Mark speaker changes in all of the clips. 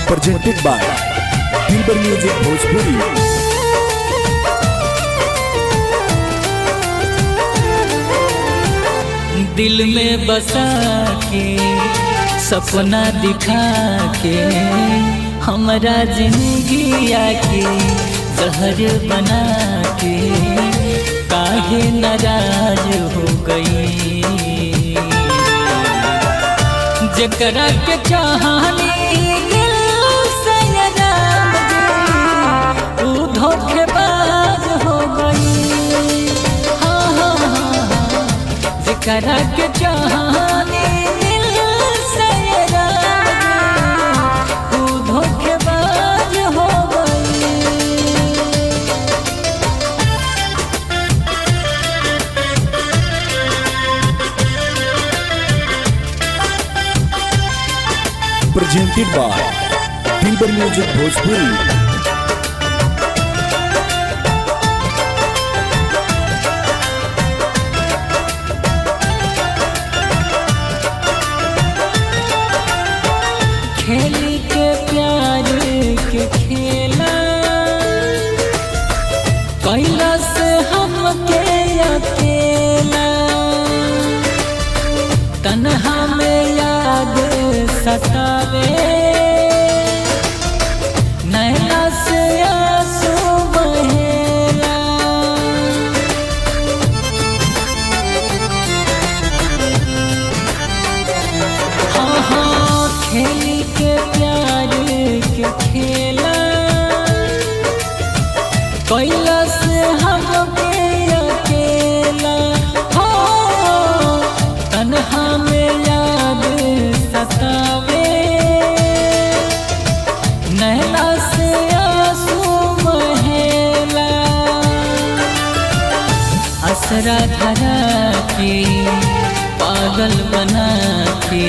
Speaker 1: presented by Dilbar Music Bhojpuri।
Speaker 2: दिल में बसा के सपना दिखा के हमारा जिंदगी आके जहर बना के काहे नाराज हो गई। जकरा के चाहनी दिल से तू धोखेबाज हो गई। हाँ हाँ हाँ, जकरा के चाहनी दिल से तू धोखेबाज हो गई।
Speaker 1: presented by Dilbar Music Bhojpuri।
Speaker 2: खेली के प्यार के खेला कैला से हमके अकेला तन्हा में याद सतावे नैना से आंसू बहेला। हाँ हाँ, खेली के प्यार के खेला कैला से हमके अकेला। हो तन्हा में याद सतावे नैना से आंसू बहेला। असरा धरा के पागल बना के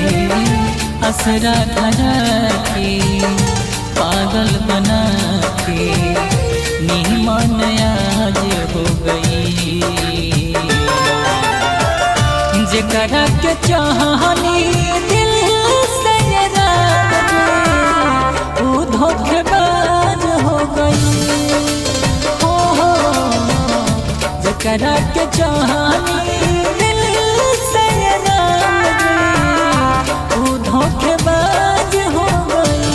Speaker 2: असरा धरा के पागल बना के नीमन आज हो गई। जकरा के चाहनी दिल से वो धोखेबाज हो गई। हो जकरा के चाहनी दिल से वो धोखेबाज हो गई।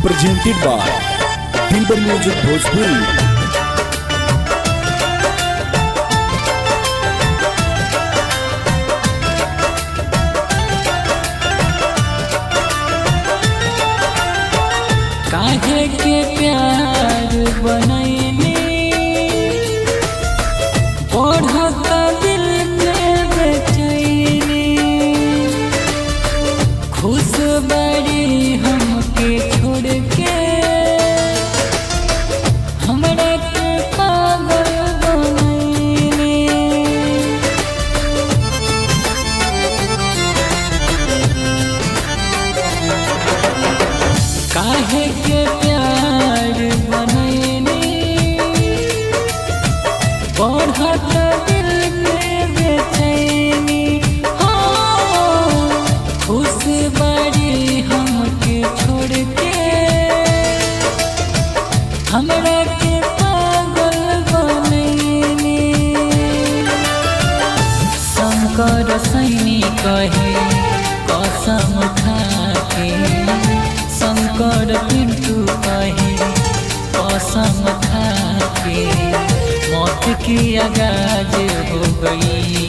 Speaker 1: presented by Dilbar Music Bhojpuri।
Speaker 2: काहे के प्यार बनैनी बढ़ता दिल में बेचैनी। खुश बड़ी हमके छोड़ के हमरा के पागल बनैनी। काहे के प्यार बनैनी बढ़ता दिल में बेचैनी। हाँ खुश बड़ी हमके छोड़ के हमरा के पागल बनैनी। शंकर सैनी कहे कसम खा के शंकर पिंटू कहे कसम खा के मौत की आगाज हो गई।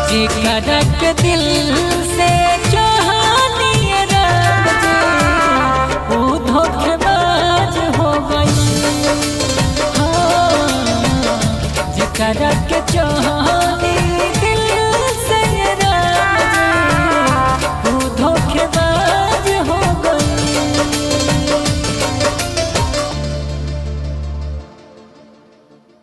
Speaker 2: जेकरा के दिल से